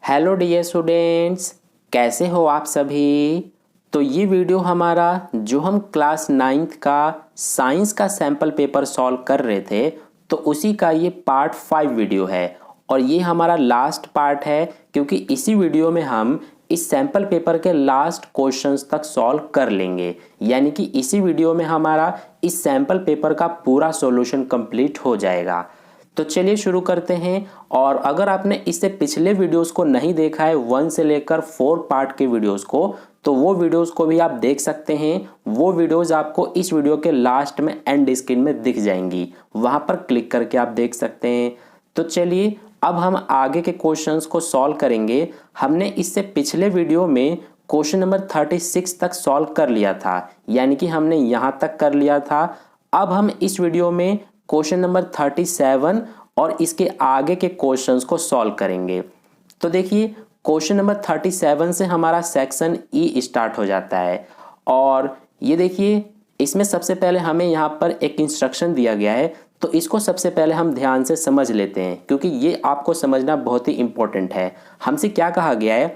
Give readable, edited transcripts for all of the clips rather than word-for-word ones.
Hello dear students, कैसे हो आप सभी। तो ये वीडियो हमारा जो हम क्लास 9th का साइंस का सैम्पल पेपर सॉल्व कर रहे थे, तो उसी का ये पार्ट 5 वीडियो है और ये हमारा लास्ट पार्ट है, क्योंकि इसी वीडियो में हम इस सैम्पल पेपर के लास्ट क्वेश्चंस तक सॉल्व कर लेंगे। यानी कि इसी वीडियो में हमारा इस सैम्पल पेपर का पूरा सॉल्यूशन कंप्लीट हो जाएगा। तो चलिए शुरू करते हैं। और अगर आपने इससे पिछले वीडियोस को नहीं देखा है, 1 से लेकर 4 पार्ट के वीडियोस को, तो वो वीडियोस को भी आप देख सकते हैं। वो वीडियोस आपको इस वीडियो के लास्ट में एंड स्क्रीन में दिख जाएंगी, वहां पर क्लिक करके आप देख सकते हैं। तो चलिए अब हम आगे के क्वेश्चंस को सॉल्व करेंगे। हमने इससे पिछले वीडियो में क्वेश्चन नंबर 36 तक सॉल्व कर लिया था, यानी कि हमने यहाँ तक कर लिया था। अब हम इस वीडियो में क्वेश्चन नंबर 37 और इसके आगे के क्वेश्चंस को सॉल्व करेंगे। तो देखिए क्वेश्चन नंबर 37 से हमारा सेक्शन ई स्टार्ट हो जाता है। और ये देखिए इसमें सबसे पहले हमें यहाँ पर एक इंस्ट्रक्शन दिया गया है, तो इसको सबसे पहले हम ध्यान से समझ लेते हैं, क्योंकि ये आपको समझना बहुत ही इंपॉर्टेंट है। हमसे क्या कहा गया है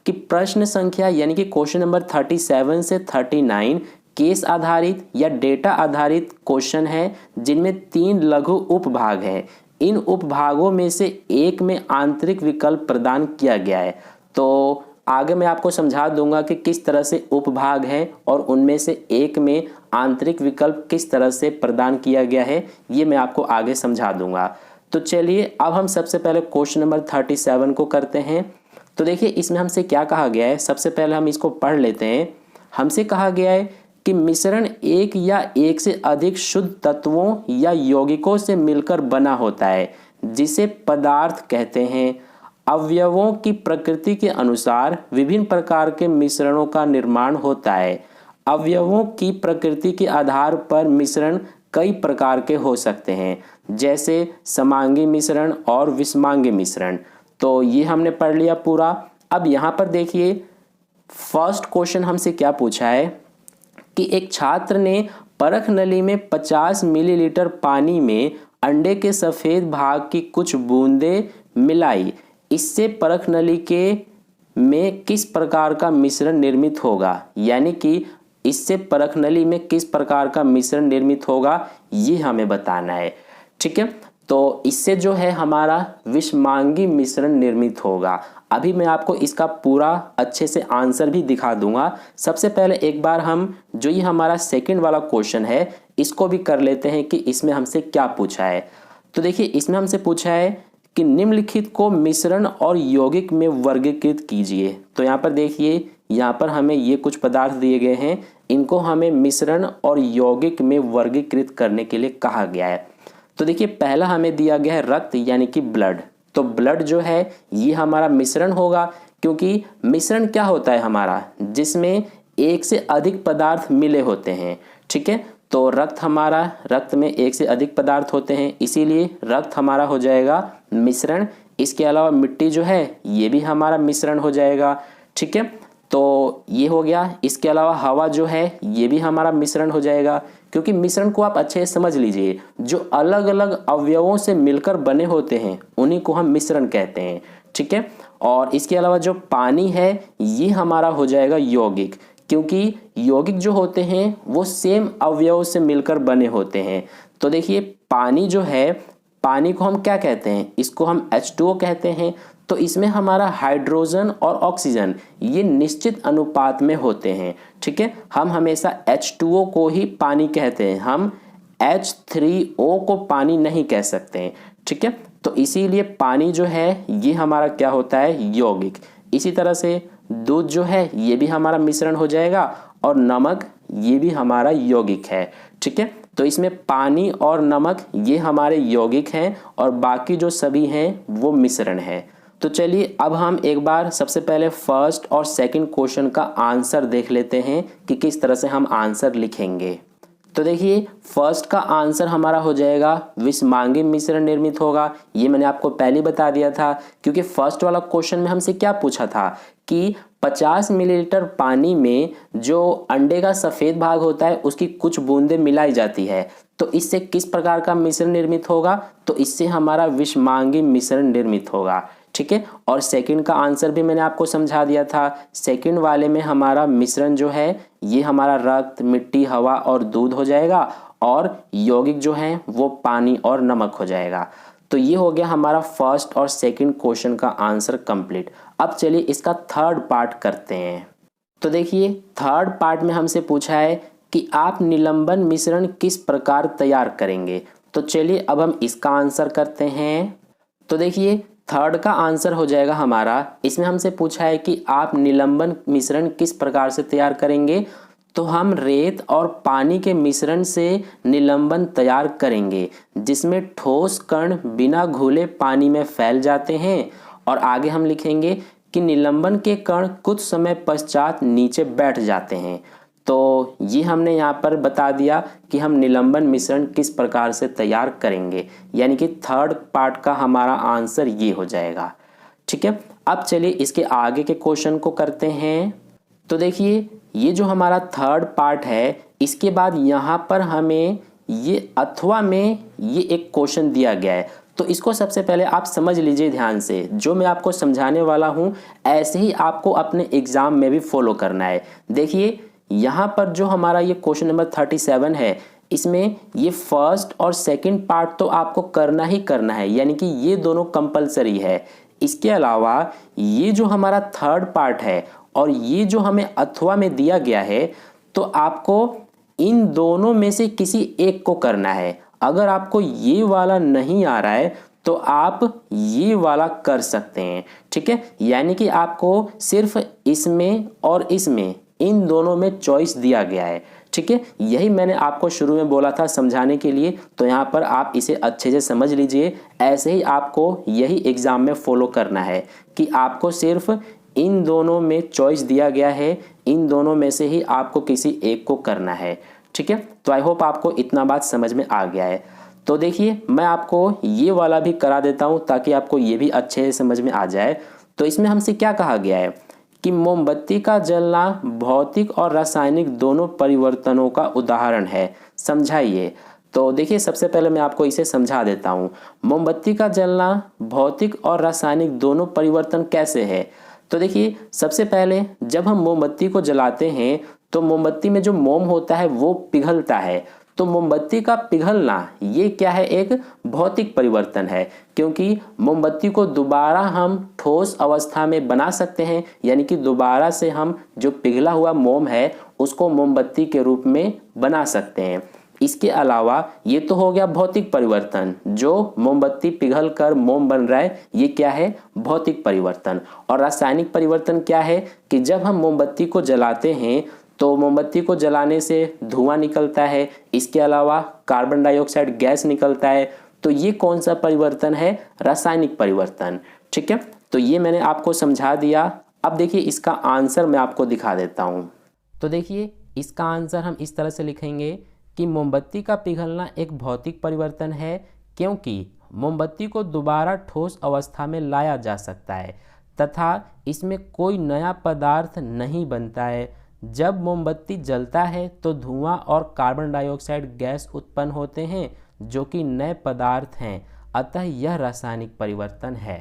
कि प्रश्न संख्या यानी कि क्वेश्चन नंबर 37 से 39 केस आधारित या डेटा आधारित क्वेश्चन है, जिनमें 3 लघु उपभाग हैं। इन उपभागों में से एक में आंतरिक विकल्प प्रदान किया गया है। तो आगे मैं आपको समझा दूंगा कि किस तरह से उपभाग हैं और उनमें से एक में आंतरिक विकल्प किस तरह से प्रदान किया गया है, ये मैं आपको आगे समझा दूंगा। तो चलिए अब हम सबसे पहले क्वेश्चन नंबर 37 को करते हैं। तो देखिए इसमें हमसे क्या कहा गया है, सबसे पहले हम इसको पढ़ लेते हैं। हमसे कहा गया है कि मिश्रण एक या एक से अधिक शुद्ध तत्वों या यौगिकों से मिलकर बना होता है, जिसे पदार्थ कहते हैं। अवयवों की प्रकृति के अनुसार विभिन्न प्रकार के मिश्रणों का निर्माण होता है। अवयवों की प्रकृति के आधार पर मिश्रण कई प्रकार के हो सकते हैं, जैसे समांगी मिश्रण और विषमांगी मिश्रण। तो ये हमने पढ़ लिया पूरा। अब यहाँ पर देखिए फर्स्ट क्वेश्चन हमसे क्या पूछा है कि एक छात्र ने परख नली में 50 मिलीलीटर पानी में अंडे के सफेद भाग की कुछ बूंदें मिलाई। इससे परख नली के में किस प्रकार का मिश्रण निर्मित होगा, यानी कि इससे परख नली में किस प्रकार का मिश्रण निर्मित होगा, ये हमें बताना है। ठीक है, तो इससे जो है हमारा विषमांगी मिश्रण निर्मित होगा। अभी मैं आपको इसका पूरा अच्छे से आंसर भी दिखा दूंगा। सबसे पहले एक बार हम जो ये हमारा सेकंड वाला क्वेश्चन है इसको भी कर लेते हैं कि इसमें हमसे क्या पूछा है। तो देखिए इसमें हमसे पूछा है कि निम्नलिखित को मिश्रण और यौगिक में वर्गीकृत कीजिए। तो यहाँ पर देखिए यहाँ पर हमें ये कुछ पदार्थ दिए गए हैं, इनको हमें मिश्रण और यौगिक में वर्गीकृत करने के लिए कहा गया है। तो देखिए पहला हमें दिया गया है रक्त यानी कि ब्लड। तो ब्लड जो है ये हमारा मिश्रण होगा, क्योंकि मिश्रण क्या होता है हमारा, जिसमें एक से अधिक पदार्थ मिले होते हैं। ठीक है, तो रक्त में एक से अधिक पदार्थ होते हैं, इसीलिए रक्त हमारा हो जाएगा मिश्रण। इसके अलावा मिट्टी जो है ये भी हमारा मिश्रण हो जाएगा। ठीक है, तो ये हो गया। इसके अलावा हवा जो है ये भी हमारा मिश्रण हो जाएगा, क्योंकि मिश्रण को आप अच्छे से समझ लीजिए, जो अलग अलग अवयवों से मिलकर बने होते हैं उन्हीं को हम मिश्रण कहते हैं। ठीक है, और इसके अलावा जो पानी है ये हमारा हो जाएगा यौगिक, क्योंकि यौगिक जो होते हैं वो सेम अवयव से मिलकर बने होते हैं। तो देखिए पानी जो है, पानी को हम क्या कहते हैं, इसको हम H2O कहते हैं। तो इसमें हमारा हाइड्रोजन और ऑक्सीजन ये निश्चित अनुपात में होते हैं। ठीक है, हम हमेशा H2O को ही पानी कहते हैं, हम H3O को पानी नहीं कह सकते हैं। ठीक है, तो इसीलिए पानी जो है ये हमारा क्या होता है, यौगिक। इसी तरह से दूध जो है ये भी हमारा मिश्रण हो जाएगा, और नमक ये भी हमारा यौगिक है। ठीक है, तो इसमें पानी और नमक ये हमारे यौगिक हैं और बाकी जो सभी हैं वो मिश्रण है। तो चलिए अब हम एक बार सबसे पहले फर्स्ट और सेकंड क्वेश्चन का आंसर देख लेते हैं कि किस तरह से हम आंसर लिखेंगे। तो देखिए फर्स्ट का आंसर हमारा हो जाएगा विषमांगी मिश्रण निर्मित होगा। ये मैंने आपको पहले बता दिया था, क्योंकि फर्स्ट वाला क्वेश्चन में हमसे क्या पूछा था कि 50 मिलीलीटर पानी में जो अंडे का सफेद भाग होता है उसकी कुछ बूंदें मिलाई जाती है, तो इससे किस प्रकार का मिश्रण निर्मित होगा, तो इससे हमारा विषमांगी मिश्रण निर्मित होगा। ठीक है। और सेकंड का आंसर भी मैंने आपको समझा दिया था। सेकंड वाले में हमारा मिश्रण जो है ये हमारा रक्त, मिट्टी, हवा और दूध हो जाएगा और यौगिक जो है वो पानी और नमक हो जाएगा। तो ये हो गया हमारा फर्स्ट और सेकंड क्वेश्चन का आंसर कंप्लीट। अब चलिए इसका थर्ड पार्ट करते हैं। तो देखिए थर्ड पार्ट में हमसे पूछा है कि आप निलंबन मिश्रण किस प्रकार तैयार करेंगे। तो चलिए अब हम इसका आंसर करते हैं। तो देखिए थर्ड का आंसर हो जाएगा हमारा, इसमें हमसे पूछा है कि आप निलंबन मिश्रण किस प्रकार से तैयार करेंगे। तो हम रेत और पानी के मिश्रण से निलंबन तैयार करेंगे जिसमें ठोस कण बिना घुले पानी में फैल जाते हैं। और आगे हम लिखेंगे कि निलंबन के कण कुछ समय पश्चात नीचे बैठ जाते हैं। तो ये हमने यहाँ पर बता दिया कि हम निलंबन मिश्रण किस प्रकार से तैयार करेंगे, यानी कि थर्ड पार्ट का हमारा आंसर ये हो जाएगा। ठीक है, अब चलिए इसके आगे के क्वेश्चन को करते हैं। तो देखिए ये जो हमारा थर्ड पार्ट है, इसके बाद यहाँ पर हमें ये अथवा में ये एक क्वेश्चन दिया गया है। तो इसको सबसे पहले आप समझ लीजिए ध्यान से, जो मैं आपको समझाने वाला हूँ ऐसे ही आपको अपने एग्जाम में भी फॉलो करना है। देखिए यहाँ पर जो हमारा ये क्वेश्चन नंबर 37 है, इसमें ये फर्स्ट और सेकंड पार्ट तो आपको करना ही करना है, यानी कि ये दोनों कंपलसरी है। इसके अलावा ये जो हमारा थर्ड पार्ट है और ये जो हमें अथवा में दिया गया है, तो आपको इन दोनों में से किसी एक को करना है। अगर आपको ये वाला नहीं आ रहा है तो आप ये वाला कर सकते हैं। ठीक है, यानी कि आपको सिर्फ इसमें और इसमें इन दोनों में चॉइस दिया गया है। ठीक है, यही मैंने आपको शुरू में बोला था समझाने के लिए, तो यहाँ पर आप इसे अच्छे से समझ लीजिए। ऐसे ही आपको यही एग्जाम में फॉलो करना है कि आपको सिर्फ इन दोनों में चॉइस दिया गया है, इन दोनों में से ही आपको किसी एक को करना है। ठीक है, तो आई होप आपको इतना बात समझ में आ गया है। तो देखिए मैं आपको ये वाला भी करा देता हूँ ताकि आपको ये भी अच्छे से समझ में आ जाए। तो इसमें हमसे क्या कहा गया है कि मोमबत्ती का जलना भौतिक और रासायनिक दोनों परिवर्तनों का उदाहरण है, समझाइए। तो देखिए सबसे पहले मैं आपको इसे समझा देता हूँ। मोमबत्ती का जलना भौतिक और रासायनिक दोनों परिवर्तन कैसे है। तो देखिए सबसे पहले जब हम मोमबत्ती को जलाते हैं तो मोमबत्ती में जो मोम होता है वो पिघलता है। तो मोमबत्ती का पिघलना ये क्या है, एक भौतिक परिवर्तन है, क्योंकि मोमबत्ती को दोबारा हम ठोस अवस्था में बना सकते हैं, यानी कि दोबारा से हम जो पिघला हुआ मोम है उसको मोमबत्ती के रूप में बना सकते हैं। इसके अलावा ये तो हो गया भौतिक परिवर्तन, जो मोमबत्ती पिघल कर मोम बन रहा है, ये क्या है, भौतिक परिवर्तन। और रासायनिक परिवर्तन क्या है कि जब हम मोमबत्ती को जलाते हैं तो मोमबत्ती को जलाने से धुआं निकलता है, इसके अलावा कार्बन डाइऑक्साइड गैस निकलता है। तो ये कौन सा परिवर्तन है, रासायनिक परिवर्तन। ठीक है, तो ये मैंने आपको समझा दिया। अब देखिए इसका आंसर मैं आपको दिखा देता हूँ। तो देखिए इसका आंसर हम इस तरह से लिखेंगे कि मोमबत्ती का पिघलना एक भौतिक परिवर्तन है, क्योंकि मोमबत्ती को दोबारा ठोस अवस्था में लाया जा सकता है तथा इसमें कोई नया पदार्थ नहीं बनता है। जब मोमबत्ती जलता है तो धुआं और कार्बन डाइऑक्साइड गैस उत्पन्न होते हैं जो कि नए पदार्थ हैं, अतः यह रासायनिक परिवर्तन है।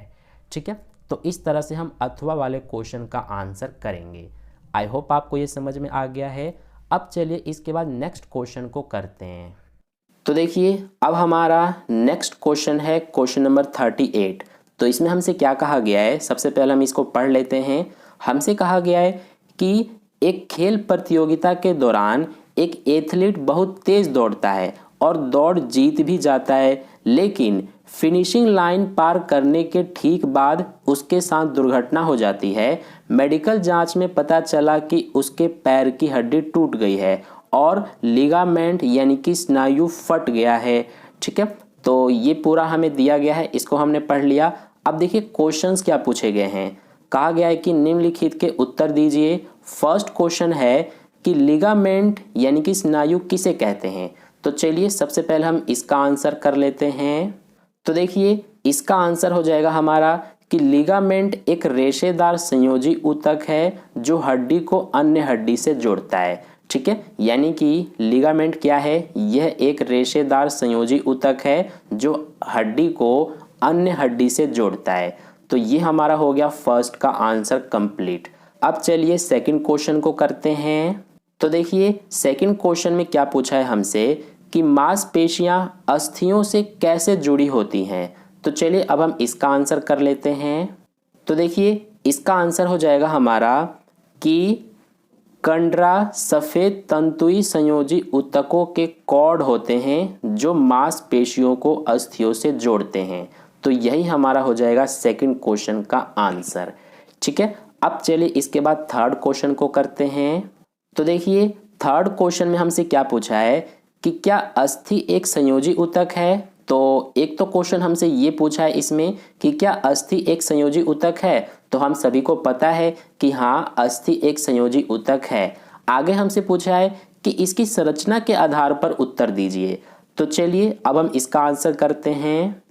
ठीक है, तो इस तरह से हम अथवा वाले क्वेश्चन का आंसर करेंगे। आई होप आपको ये समझ में आ गया है। अब चलिए इसके बाद नेक्स्ट क्वेश्चन को करते हैं। तो देखिए अब हमारा नेक्स्ट क्वेश्चन है क्वेश्चन नंबर 38। तो इसमें हमसे क्या कहा गया है, सबसे पहले हम इसको पढ़ लेते हैं। हमसे कहा गया है कि एक खेल प्रतियोगिता के दौरान एक एथलीट बहुत तेज दौड़ता है और दौड़ जीत भी जाता है, लेकिन फिनिशिंग लाइन पार करने के ठीक बाद उसके साथ दुर्घटना हो जाती है। मेडिकल जांच में पता चला कि उसके पैर की हड्डी टूट गई है और लिगामेंट यानी कि स्नायु फट गया है। ठीक है, तो ये पूरा हमें दिया गया है, इसको हमने पढ़ लिया। अब देखिए क्वेश्चंस क्या पूछे गए हैं। कहा गया है कि निम्नलिखित के उत्तर दीजिए। फर्स्ट क्वेश्चन है कि लिगामेंट यानी कि स्नायु किसे कहते हैं। तो चलिए सबसे पहले हम इसका आंसर कर लेते हैं। तो देखिए इसका आंसर हो जाएगा हमारा कि लिगामेंट एक रेशेदार संयोजी ऊतक है जो हड्डी को अन्य हड्डी से जोड़ता है। ठीक है, यानी कि लिगामेंट क्या है, यह एक रेशेदार संयोजी ऊतक है जो हड्डी को अन्य हड्डी से जोड़ता है। तो ये हमारा हो गया फर्स्ट का आंसर कंप्लीट। अब चलिए सेकंड क्वेश्चन को करते हैं। तो देखिए सेकंड क्वेश्चन में क्या पूछा है हमसे कि मांसपेशियां अस्थियों से कैसे जुड़ी होती हैं। तो चलिए अब हम इसका आंसर कर लेते हैं। तो देखिए इसका आंसर हो जाएगा हमारा कि कंडरा सफेद तंतुई संयोजी ऊतकों के कॉर्ड होते हैं जो मांसपेशियों को अस्थियों से जोड़ते हैं। तो यही हमारा हो जाएगा सेकंड क्वेश्चन का आंसर। ठीक है, अब चलिए इसके बाद थर्ड क्वेश्चन को करते हैं। तो देखिए थर्ड क्वेश्चन में हमसे क्या पूछा है कि क्या अस्थि एक संयोजी ऊतक है। तो एक तो क्वेश्चन हमसे ये पूछा है इसमें कि क्या अस्थि एक संयोजी ऊतक है, तो हम सभी को पता है कि हाँ अस्थि एक संयोजी ऊतक है। आगे हमसे पूछा है कि इसकी संरचना के आधार पर उत्तर दीजिए। तो चलिए अब हम इसका आंसर करते हैं।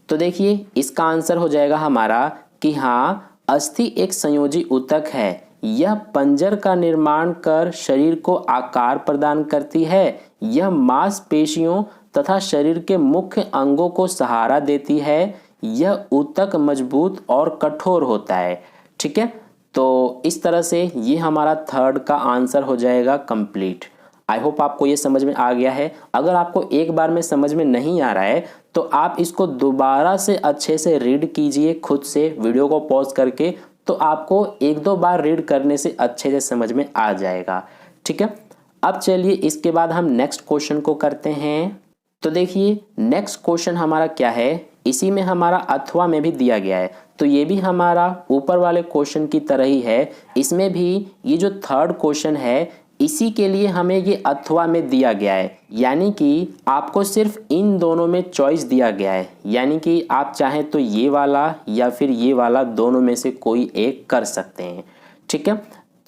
तो देखिए इसका आंसर हो जाएगा हमारा कि हाँ अस्थि एक संयोजी ऊतक है। यह पंजर का निर्माण कर शरीर को आकार प्रदान करती है। यह मांसपेशियों तथा शरीर के मुख्य अंगों को सहारा देती है। यह ऊतक मजबूत और कठोर होता है। ठीक है, तो इस तरह से ये हमारा थर्ड का आंसर हो जाएगा कंप्लीट। आई होप आपको ये समझ में आ गया है। अगर आपको एक बार में समझ में नहीं आ रहा है तो आप इसको दोबारा से अच्छे से रीड कीजिए खुद से, वीडियो को पॉज करके, तो आपको एक दो बार रीड करने से अच्छे से समझ में आ जाएगा। ठीक है, अब चलिए इसके बाद हम नेक्स्ट क्वेश्चन को करते हैं। तो देखिए नेक्स्ट क्वेश्चन हमारा क्या है, इसी में हमारा अथवा में भी दिया गया है। तो ये भी हमारा ऊपर वाले क्वेश्चन की तरह ही है। इसमें भी ये जो थर्ड क्वेश्चन है इसी के लिए हमें ये अथवा में दिया गया है, यानी कि आपको सिर्फ इन दोनों में चॉइस दिया गया है, यानी कि आप चाहें तो ये वाला या फिर ये वाला, दोनों में से कोई एक कर सकते हैं। ठीक है,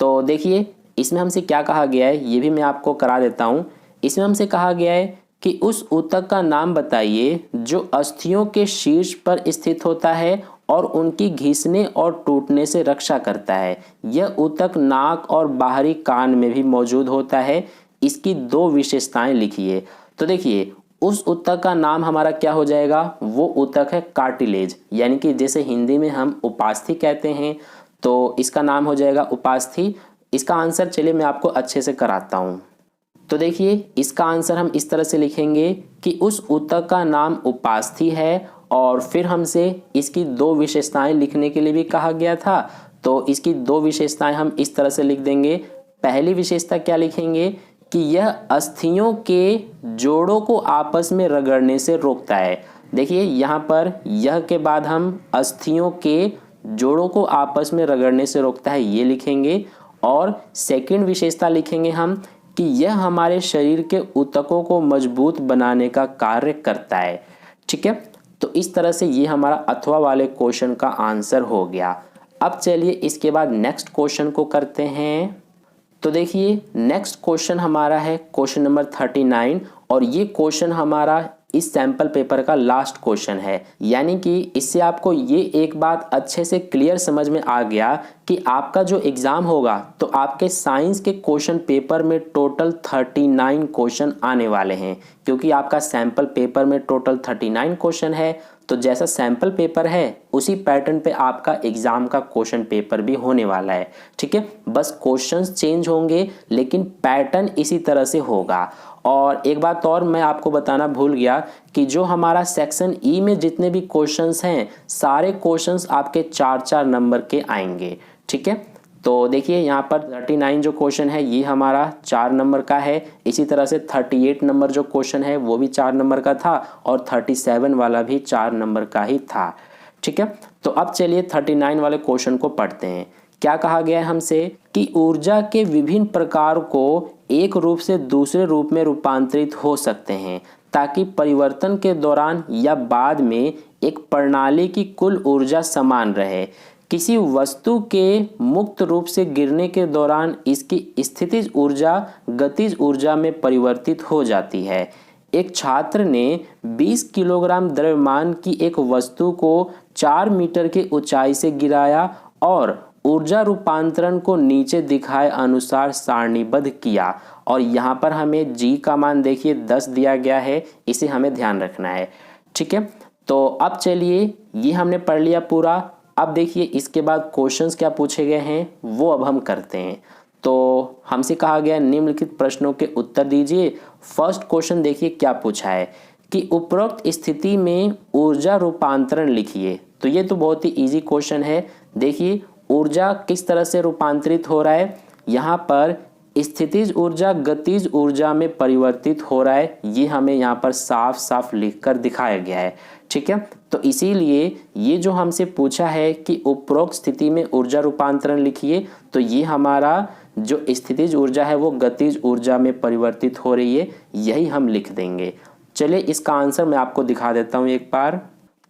तो देखिए इसमें हमसे क्या कहा गया है ये भी मैं आपको करा देता हूँ। इसमें हमसे कहा गया है कि उस ऊतक का नाम बताइए जो अस्थियों के शीर्ष पर स्थित होता है और उनकी घिसने और टूटने से रक्षा करता है। यह ऊतक नाक और बाहरी कान में भी मौजूद होता है। इसकी दो विशेषताएं लिखिए। तो देखिए उस ऊतक का नाम हमारा क्या हो जाएगा, वो ऊतक है कार्टिलेज, यानी कि जैसे हिंदी में हम उपास्थि कहते हैं तो इसका नाम हो जाएगा उपास्थि। इसका आंसर चलिए मैं आपको अच्छे से कराता हूँ। तो देखिए इसका आंसर हम इस तरह से लिखेंगे कि उस ऊतक का नाम उपास्थि है, और फिर हमसे इसकी दो विशेषताएं लिखने के लिए भी कहा गया था। तो इसकी दो विशेषताएं हम इस तरह से लिख देंगे। पहली विशेषता क्या लिखेंगे कि यह अस्थियों के जोड़ों को आपस में रगड़ने से रोकता है। देखिए यहाँ पर यह के बाद हम अस्थियों के जोड़ों को आपस में रगड़ने से रोकता है ये लिखेंगे, और सेकंड विशेषता लिखेंगे हम कि यह हमारे शरीर के ऊतकों को मजबूत बनाने का कार्य करता है। ठीक है, तो इस तरह से ये हमारा अथवा वाले क्वेश्चन का आंसर हो गया। अब चलिए इसके बाद नेक्स्ट क्वेश्चन को करते हैं। तो देखिए नेक्स्ट क्वेश्चन हमारा है क्वेश्चन नंबर 39, और ये क्वेश्चन हमारा इस सैंपल पेपर का लास्ट क्वेश्चन है, यानी कि इससे आपको ये एक बात अच्छे से क्लियर समझ में आ गया कि आपका जो एग्जाम होगा तो आपके साइंस के क्वेश्चन पेपर में टोटल 39 क्वेश्चन आने वाले हैं, क्योंकि आपका सैंपल पेपर में टोटल 39 क्वेश्चन है। तो जैसा सैंपल पेपर है उसी पैटर्न पे आपका एग्जाम का क्वेश्चन पेपर भी होने वाला है। ठीक है, बस क्वेश्चंस चेंज होंगे लेकिन पैटर्न इसी तरह से होगा। और एक बात और मैं आपको बताना भूल गया कि जो हमारा सेक्शन ई में जितने भी क्वेश्चंस हैं सारे क्वेश्चंस आपके 4-4 नंबर के आएंगे। ठीक है, तो देखिए यहाँ पर 39 जो क्वेश्चन है ये हमारा 4 नंबर का है। इसी तरह से 38 नंबर जो क्वेश्चन है वो भी 4 नंबर का था, और 37 वाला भी 4 नंबर का ही था। ठीक है, तो अब चलिए 39 वाले क्वेश्चन को पढ़ते हैं। क्या कहा गया है हमसे कि ऊर्जा के विभिन्न प्रकार को एक रूप से दूसरे रूप में रूपांतरित हो सकते हैं, ताकि परिवर्तन के दौरान या बाद में एक प्रणाली की कुल ऊर्जा समान रहे। किसी वस्तु के मुक्त रूप से गिरने के दौरान इसकी स्थितिज ऊर्जा गतिज ऊर्जा में परिवर्तित हो जाती है। एक छात्र ने 20 किलोग्राम द्रव्यमान की एक वस्तु को 4 मीटर की ऊंचाई से गिराया और ऊर्जा रूपांतरण को नीचे दिखाए अनुसार सारणीबद्ध किया। और यहाँ पर हमें जी का मान देखिए 10 दिया गया है, इसे हमें ध्यान रखना है। ठीक है, तो अब चलिए ये हमने पढ़ लिया पूरा। अब देखिए इसके बाद क्वेश्चंस क्या पूछे गए हैं वो अब हम करते हैं। तो हमसे कहा गया निम्नलिखित प्रश्नों के उत्तर दीजिए। फर्स्ट क्वेश्चन देखिए क्या पूछा है कि उपरोक्त स्थिति में ऊर्जा रूपांतरण लिखिए। तो ये तो बहुत ही इजी क्वेश्चन है। देखिए ऊर्जा किस तरह से रूपांतरित हो रहा है, यहाँ पर स्थितिज ऊर्जा गतिज ऊर्जा में परिवर्तित हो रहा है, ये हमें यहाँ पर साफ साफ लिखकर दिखाया गया है। ठीक है, तो इसीलिए ये जो हमसे पूछा है कि उपरोक्त स्थिति में ऊर्जा रूपांतरण लिखिए, तो ये हमारा जो स्थितिज ऊर्जा है वो गतिज ऊर्जा में परिवर्तित हो रही है, यही हम लिख देंगे। चलिए इसका आंसर मैं आपको दिखा देता हूँ एक बार।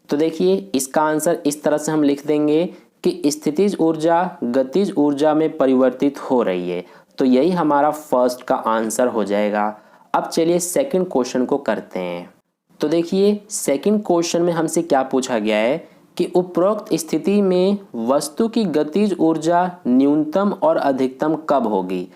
तो देखिए इसका आंसर इस तरह से हम लिख देंगे कि स्थितिज ऊर्जा गतिज ऊर्जा में परिवर्तित हो रही है, तो यही हमारा फर्स्ट का आंसर हो जाएगा। अब चलिए सेकंड क्वेश्चन को करते हैं। तो देखिए सेकंड क्वेश्चन में हमसे क्या पूछा गया है कि उपरोक्त स्थिति में वस्तु की गतिज ऊर्जा न्यूनतम और अधिकतम कब होगी।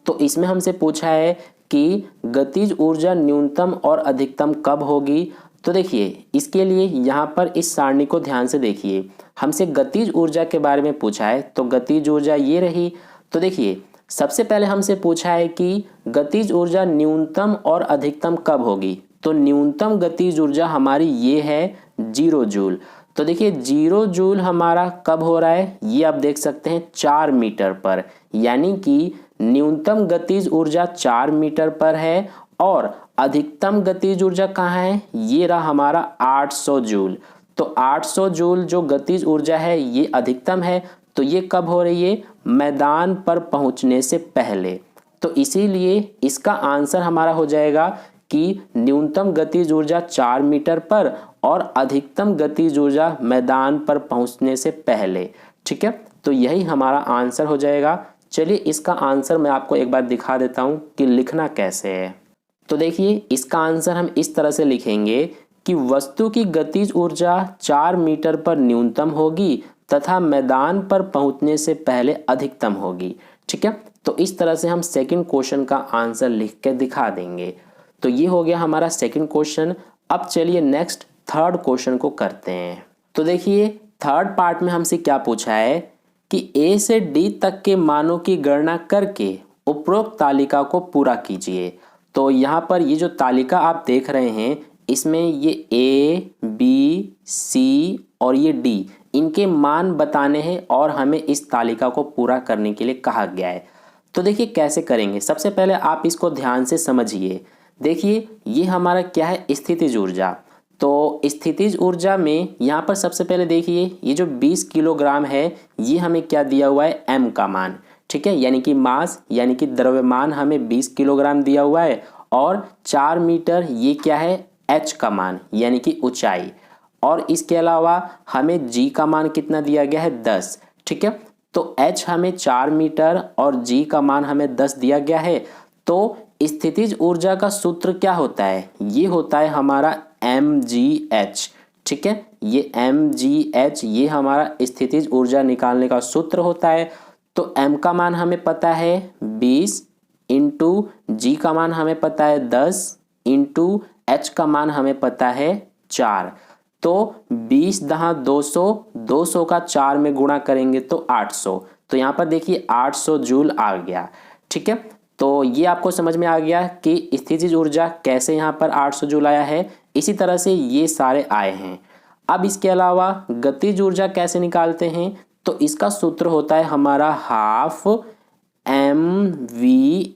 तो इसमें हमसे पूछा है कि गतिज ऊर्जा न्यूनतम और अधिकतम कब होगी। तो देखिए इसके लिए यहाँ पर इस सारणी को ध्यान से देखिए, हमसे गतिज ऊर्जा के बारे में पूछा है, तो गतिज ऊर्जा ये रही। तो देखिए सबसे पहले हमसे पूछा है कि गतिज ऊर्जा न्यूनतम और अधिकतम कब होगी। तो न्यूनतम गतिज ऊर्जा हमारी ये है 0 जूल। तो देखिए 0 जूल हमारा कब हो रहा है, ये आप देख सकते हैं 4 मीटर पर, यानी कि न्यूनतम गतिज ऊर्जा 4 मीटर पर है और अधिकतम गतिज ऊर्जा कहाँ है, ये रहा हमारा 800 जूल। तो 800 जूल जो गतिज ऊर्जा है ये अधिकतम है, तो ये कब हो रही है, मैदान पर पहुंचने से पहले। तो इसीलिए इसका आंसर हमारा हो जाएगा कि न्यूनतम गतिज ऊर्जा 4 मीटर पर और अधिकतम गतिज ऊर्जा मैदान पर पहुंचने से पहले। ठीक है, तो यही हमारा आंसर हो जाएगा। चलिए इसका आंसर मैं आपको एक बार दिखा देता हूं कि लिखना कैसे है। तो देखिए इसका आंसर हम इस तरह से लिखेंगे कि वस्तु की गतिज ऊर्जा 4 मीटर पर न्यूनतम होगी तथा मैदान पर पहुंचने से पहले अधिकतम होगी। ठीक है, तो इस तरह से हम सेकंड क्वेश्चन का आंसर लिख के दिखा देंगे। तो ये हो गया हमारा सेकंड क्वेश्चन। अब चलिए नेक्स्ट थर्ड क्वेश्चन को करते हैं। तो देखिए थर्ड पार्ट में हमसे क्या पूछा है कि ए से डी तक के मानों की गणना करके उपरोक्त तालिका को पूरा कीजिए। तो यहाँ पर ये जो तालिका आप देख रहे हैं इसमें ये ए बी सी और ये डी, इनके मान बताने हैं और हमें इस तालिका को पूरा करने के लिए कहा गया है। तो देखिए कैसे करेंगे, सबसे पहले आप इसको ध्यान से समझिए। देखिए ये हमारा क्या है, स्थितिज ऊर्जा। तो स्थितिज ऊर्जा में यहाँ पर सबसे पहले देखिए ये जो 20 किलोग्राम है ये हमें क्या दिया हुआ है, m का मान। ठीक है, यानी कि मास यानी कि द्रव्यमान हमें 20 किलोग्राम दिया हुआ है और 4 मीटर ये क्या है, h का मान यानी कि ऊंचाई। और इसके अलावा हमें g का मान कितना दिया गया है, 10। ठीक है, तो h हमें 4 मीटर और g का मान हमें 10 दिया गया है। तो स्थितिज ऊर्जा का सूत्र क्या होता है, ये होता है हमारा mgh। ठीक है, ये mgh ये हमारा स्थितिज ऊर्जा निकालने का सूत्र होता है। तो m का मान हमें पता है 20 इंटू g का मान हमें पता है 10 इंटू h का मान हमें पता है 4। तो 20 दहा 200, 200 का 4 में गुणा करेंगे तो 800। तो यहाँ पर देखिए 800 जूल आ गया। ठीक है, तो ये आपको समझ में आ गया कि स्थितिज ऊर्जा कैसे यहाँ पर 800 जूल आया है। इसी तरह से ये सारे आए हैं। अब इसके अलावा गतिज ऊर्जा कैसे निकालते हैं, तो इसका सूत्र होता है हमारा हाफ mv²।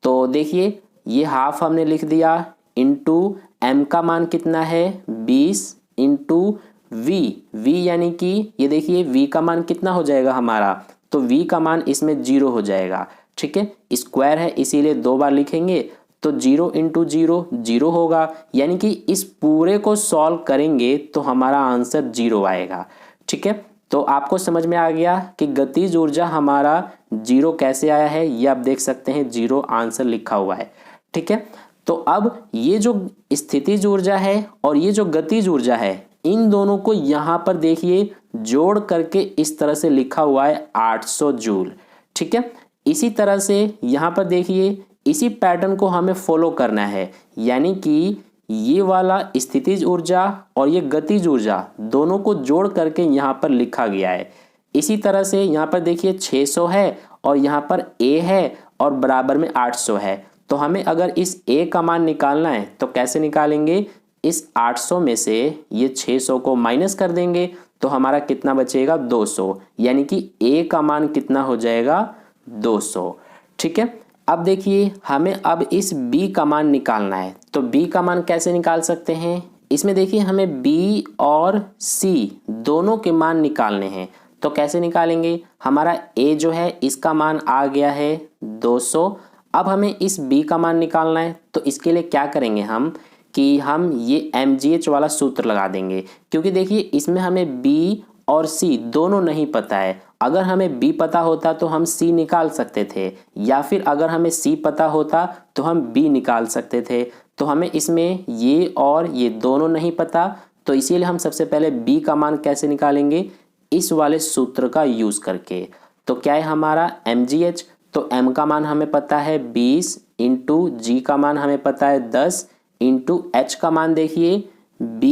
तो देखिए ये हाफ हमने लिख दिया इंटू m का मान कितना है 20 इंटू v यानी कि ये देखिए v का मान कितना हो जाएगा हमारा, तो v का मान इसमें 0 हो जाएगा। ठीक है, स्क्वायर है इसीलिए 2 बार लिखेंगे, तो 0 इंटू 0 0 होगा, यानी कि इस पूरे को सॉल्व करेंगे तो हमारा आंसर 0 आएगा। ठीक है, तो आपको समझ में आ गया कि गतिज ऊर्जा हमारा 0 कैसे आया है, ये आप देख सकते हैं 0 आंसर लिखा हुआ है। ठीक है, तो अब ये जो स्थितिज ऊर्जा है और ये जो गतिज ऊर्जा है, इन दोनों को यहाँ पर देखिए जोड़ करके इस तरह से लिखा हुआ है 800 जूल। ठीक है, इसी तरह से यहाँ पर देखिए इसी पैटर्न को हमें फॉलो करना है, यानी कि ये वाला स्थितिज ऊर्जा और ये गतिज ऊर्जा दोनों को जोड़ करके यहाँ पर लिखा गया है। इसी तरह से यहाँ पर देखिए 600 है और यहाँ पर A है और बराबर में 800 है। तो हमें अगर इस A का मान निकालना है तो कैसे निकालेंगे, इस 800 में से ये 600 को माइनस कर देंगे तो हमारा कितना बचेगा 200, यानी कि A का मान कितना हो जाएगा 200। ठीक है, अब देखिए हमें अब इस B का मान निकालना है। तो B का मान कैसे निकाल सकते हैं, इसमें देखिए हमें B और C दोनों के मान निकालने हैं। तो कैसे निकालेंगे, हमारा A जो है इसका मान आ गया है 200। अब हमें इस B का मान निकालना है तो इसके लिए क्या करेंगे हम कि हम ये MGH वाला सूत्र लगा देंगे, क्योंकि देखिए इसमें हमें B और C दोनों नहीं पता है। अगर हमें B पता होता तो हम C निकाल सकते थे, या फिर अगर हमें C पता होता तो हम B निकाल सकते थे। तो हमें इसमें ये और ये दोनों नहीं पता, तो इसीलिए हम सबसे पहले B का मान कैसे निकालेंगे, इस वाले सूत्र का यूज़ करके। तो क्या है हमारा MGH, तो M का मान हमें पता है 20 इंटू G का मान हमें पता है 10 इंटू H का मान देखिए B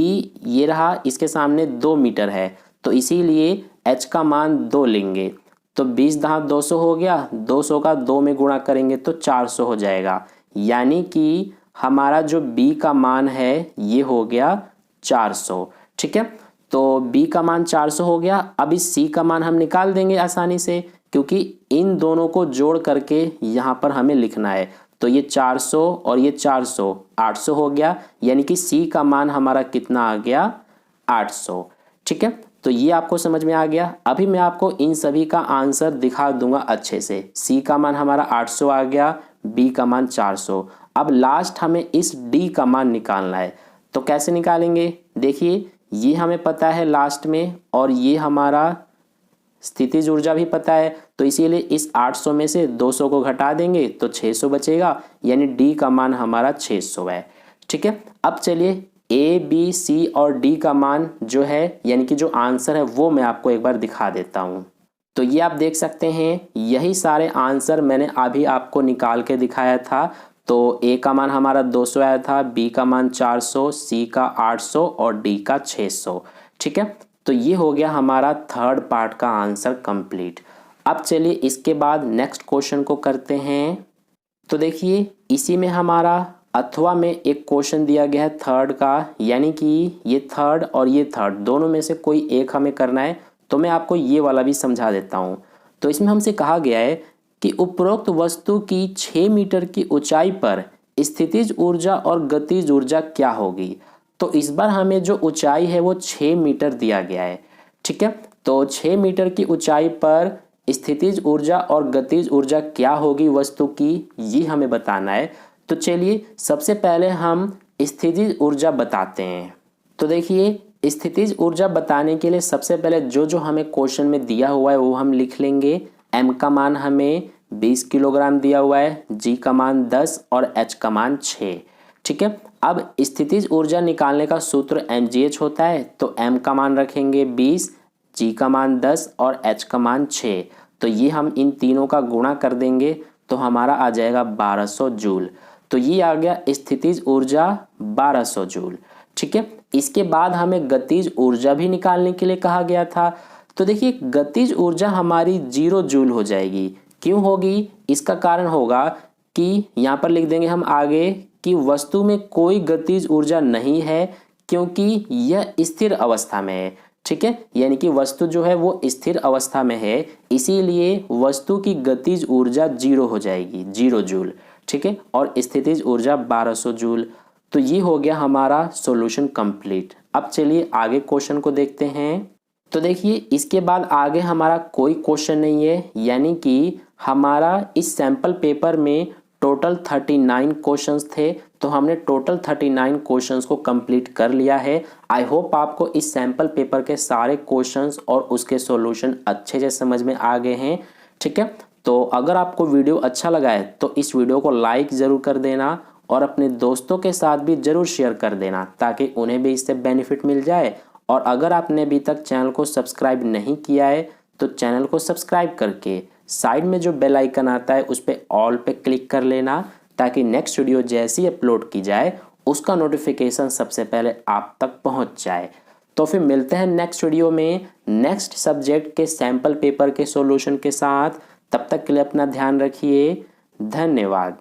ये रहा, इसके सामने 2 मीटर है तो इसीलिए H का मान 2 लेंगे। तो 20 दहा 200 हो गया, 200 का 2 में गुणा करेंगे तो 400 हो जाएगा, यानी कि हमारा जो B का मान है ये हो गया 400। ठीक है, तो B का मान 400 हो गया। अब इस C का मान हम निकाल देंगे आसानी से, क्योंकि इन दोनों को जोड़ करके यहाँ पर हमें लिखना है। तो ये 400 और ये 400 800 हो गया, यानी कि C का मान हमारा कितना आ गया 800। ठीक है, तो ये आपको समझ में आ गया। अभी मैं आपको इन सभी का आंसर दिखा दूंगा अच्छे से। C का मान हमारा 800 आ गया, B का मान 400। अब लास्ट हमें इस D का मान निकालना है। तो कैसे निकालेंगे, देखिए ये हमें पता है लास्ट में, और ये हमारा स्थितिज ऊर्जा भी पता है, तो इसीलिए इस 800 में से 200 को घटा देंगे तो 600 बचेगा, यानी D का मान हमारा 600 है। ठीक है, अब चलिए A, B, C और D का मान जो है यानी कि जो आंसर है वो मैं आपको एक बार दिखा देता हूँ। तो ये आप देख सकते हैं, यही सारे आंसर मैंने अभी आपको निकाल के दिखाया था। तो A का मान हमारा 200 आया था, B का मान 400, C का 800 और D का 600। ठीक है, तो ये हो गया हमारा थर्ड पार्ट का आंसर कंप्लीट। अब चलिए इसके बाद नेक्स्ट क्वेश्चन को करते हैं। तो देखिए इसी में हमारा अथवा में एक क्वेश्चन दिया गया है थर्ड का, यानी कि ये थर्ड और ये थर्ड दोनों में से कोई एक हमें करना है। तो मैं आपको ये वाला भी समझा देता हूँ। तो इसमें हमसे कहा गया है कि उपरोक्त वस्तु की 6 मीटर की ऊंचाई पर स्थितिज ऊर्जा और गतिज ऊर्जा क्या होगी। तो इस बार हमें जो ऊंचाई है वो 6 मीटर दिया गया है। ठीक है, तो 6 मीटर की ऊंचाई पर स्थितिज ऊर्जा और गतिज ऊर्जा क्या होगी वस्तु की, ये हमें बताना है। तो चलिए सबसे पहले हम स्थितिज ऊर्जा बताते हैं। तो देखिए स्थितिज ऊर्जा बताने के लिए सबसे पहले जो जो हमें क्वेश्चन में दिया हुआ है वो हम लिख लेंगे। M का मान हमें 20 किलोग्राम दिया हुआ है, G का मान 10 और H का मान 6। ठीक है, अब स्थितिज ऊर्जा निकालने का सूत्र MGH होता है, तो M का मान रखेंगे 20, G का मान 10 और H का मान 6। तो ये हम इन तीनों का गुणा कर देंगे तो हमारा आ जाएगा 1200 जूल। तो ये आ गया स्थितिज ऊर्जा 1200 जूल। ठीक है, इसके बाद हमें गतिज ऊर्जा भी निकालने के लिए कहा गया था। तो देखिए गतिज ऊर्जा हमारी 0 जूल हो जाएगी। क्यों होगी, इसका कारण होगा कि यहाँ पर लिख देंगे हम आगे कि वस्तु में कोई गतिज ऊर्जा नहीं है, क्योंकि यह स्थिर अवस्था में है। ठीक है, यानी कि वस्तु जो है वो स्थिर अवस्था में है, इसीलिए वस्तु की गतिज ऊर्जा 0 हो जाएगी, 0 जूल। ठीक है, और स्थितिज ऊर्जा 1200 जूल। तो ये हो गया हमारा सॉल्यूशन कंप्लीट। अब चलिए आगे क्वेश्चन को देखते हैं। तो देखिए इसके बाद आगे हमारा कोई क्वेश्चन नहीं है, यानी कि हमारा इस सैंपल पेपर में टोटल 39 क्वेश्चंस थे। तो हमने टोटल 39 क्वेश्चंस को कंप्लीट कर लिया है। आई होप आपको इस सैंपल पेपर के सारे क्वेश्चंस और उसके सॉल्यूशन अच्छे से समझ में आ गए हैं। ठीक है, तो अगर आपको वीडियो अच्छा लगा है तो इस वीडियो को लाइक ज़रूर कर देना और अपने दोस्तों के साथ भी ज़रूर शेयर कर देना, ताकि उन्हें भी इससे बेनिफिट मिल जाए। और अगर आपने अभी तक चैनल को सब्सक्राइब नहीं किया है तो चैनल को सब्सक्राइब करके साइड में जो बेल आइकन आता है उस पर ऑल पे क्लिक कर लेना, ताकि नेक्स्ट वीडियो जैसी अपलोड की जाए उसका नोटिफिकेशन सबसे पहले आप तक पहुंच जाए। तो फिर मिलते हैं नेक्स्ट वीडियो में नेक्स्ट सब्जेक्ट के सैम्पल पेपर के सॉल्यूशन के साथ। तब तक के लिए अपना ध्यान रखिए। धन्यवाद।